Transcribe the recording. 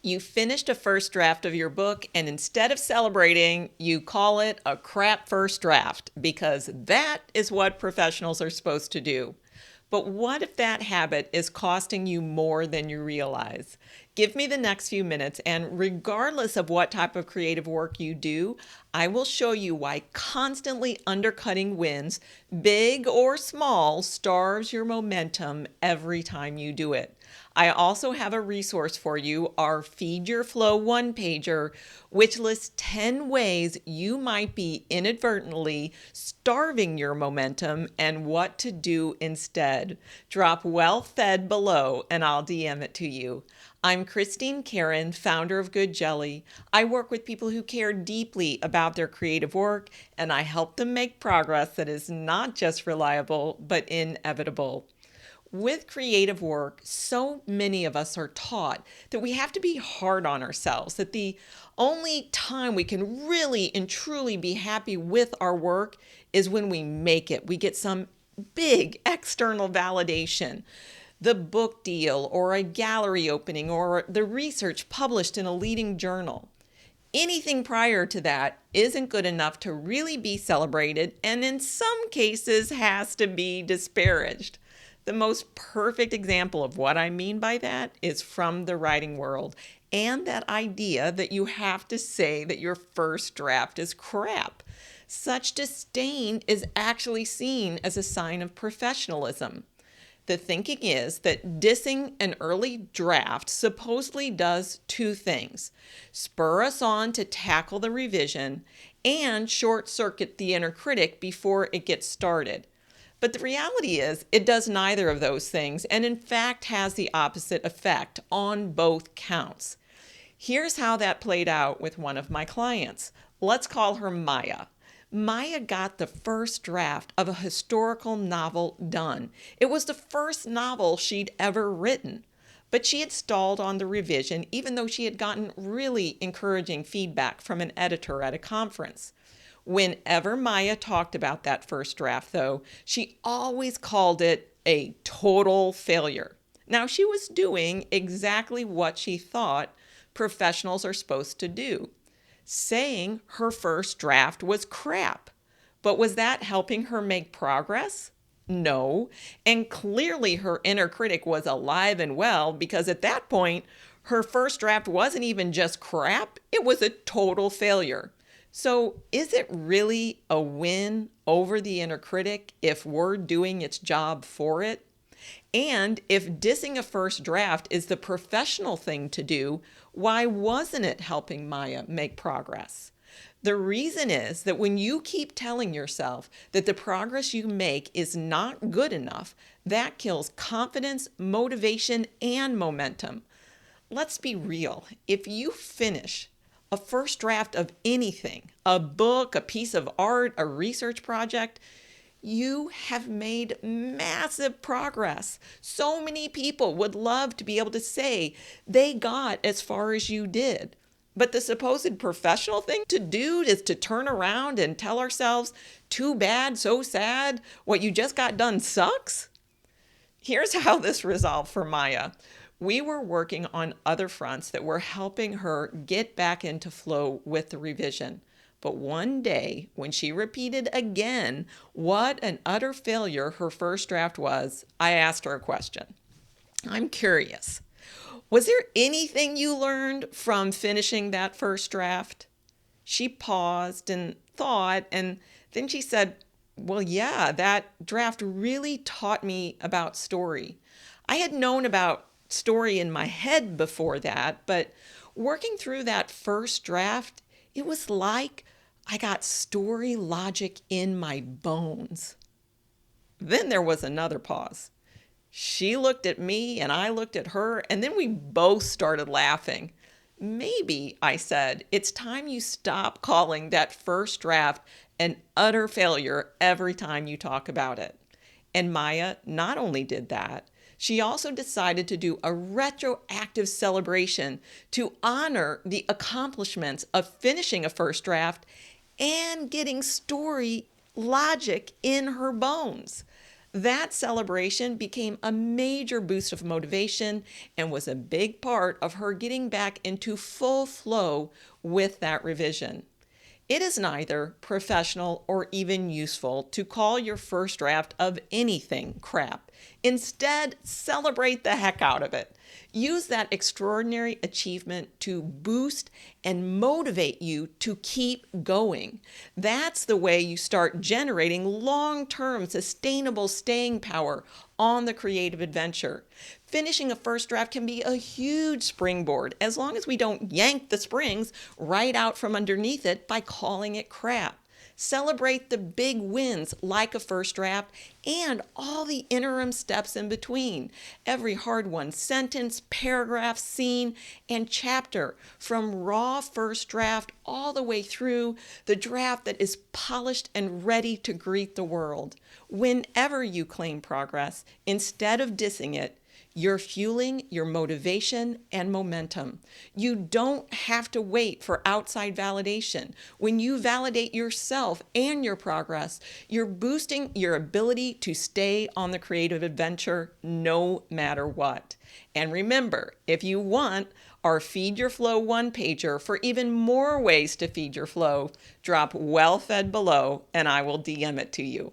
You finished a first draft of your book, and instead of celebrating, you call it a crap first draft because that is what professionals are supposed to do. But what if that habit is costing you more than you realize? Give me the next few minutes, and regardless of what type of creative work you do, I will show you why constantly undercutting wins, big or small, starves your momentum every time you do it. I also have a resource for you, our Feed Your Flow one pager, which lists 10 ways you might be inadvertently starving your momentum and what to do instead. Drop well fed below and I'll DM it to you. I'm Christine Karen, founder of Good Jelly. I work with people who care deeply about their creative work, and I help them make progress that is not just reliable, but inevitable. With creative work, so many of us are taught that we have to be hard on ourselves, that the only time we can really and truly be happy with our work is when we make it. We get some big external validation, the book deal, or a gallery opening, or the research published in a leading journal. Anything prior to that isn't good enough to really be celebrated, and in some cases has to be disparaged. The most perfect example of what I mean by that is from the writing world, and that idea that you have to say that your first draft is crap. Such disdain is actually seen as a sign of professionalism. The thinking is that dissing an early draft supposedly does two things: spur us on to tackle the revision and short circuit the inner critic before it gets started. But the reality is, it does neither of those things, and in fact has the opposite effect on both counts. Here's how that played out with one of my clients. Let's call her Maya. Maya got the first draft of a historical novel done. It was the first novel she'd ever written. But she had stalled on the revision, even though she had gotten really encouraging feedback from an editor at a conference. Whenever Maya talked about that first draft, though, she always called it a total failure. Now, she was doing exactly what she thought professionals are supposed to do, saying her first draft was crap. But was that helping her make progress? No. And clearly her inner critic was alive and well, because at that point, her first draft wasn't even just crap, it was a total failure. So, is it really a win over the inner critic if we're doing its job for it? And if dissing a first draft is the professional thing to do, why wasn't it helping Maya make progress? The reason is that when you keep telling yourself that the progress you make is not good enough, that kills confidence, motivation, and momentum. Let's be real. If you finish a first draft of anything, a book, a piece of art, a research project, you have made massive progress. So many people would love to be able to say they got as far as you did. But the supposed professional thing to do is to turn around and tell ourselves, too bad, so sad, what you just got done sucks? Here's how this resolved for Maya. We were working on other fronts that were helping her get back into flow with the revision. But one day, when she repeated again what an utter failure her first draft was, I asked her a question. I'm curious. Was there anything you learned from finishing that first draft? She paused and thought, and then she said, well, yeah, that draft really taught me about story. I had known about story in my head before that, but working through that first draft, it was like I got story logic in my bones. Then there was another pause. She looked at me and I looked at her, and then we both started laughing. Maybe, I said, it's time you stop calling that first draft an utter failure every time you talk about it. And Maya not only did that, she also decided to do a retroactive celebration to honor the accomplishments of finishing a first draft and getting story logic in her bones. That celebration became a major boost of motivation and was a big part of her getting back into full flow with that revision. It is neither professional or even useful to call your first draft of anything crap. Instead, celebrate the heck out of it. Use that extraordinary achievement to boost and motivate you to keep going. That's the way you start generating long-term sustainable staying power on the creative adventure. Finishing a first draft can be a huge springboard as long as we don't yank the springs right out from underneath it by calling it crap. Celebrate the big wins like a first draft and all the interim steps in between. Every hard-won sentence, paragraph, scene, and chapter from raw first draft all the way through the draft that is polished and ready to greet the world. Whenever you claim progress, instead of dissing it, you're fueling your motivation and momentum. You don't have to wait for outside validation. When you validate yourself and your progress, you're boosting your ability to stay on the creative adventure no matter what. And remember, if you want our Feed Your Flow one-pager for even more ways to feed your flow, drop well fed below and I will DM it to you.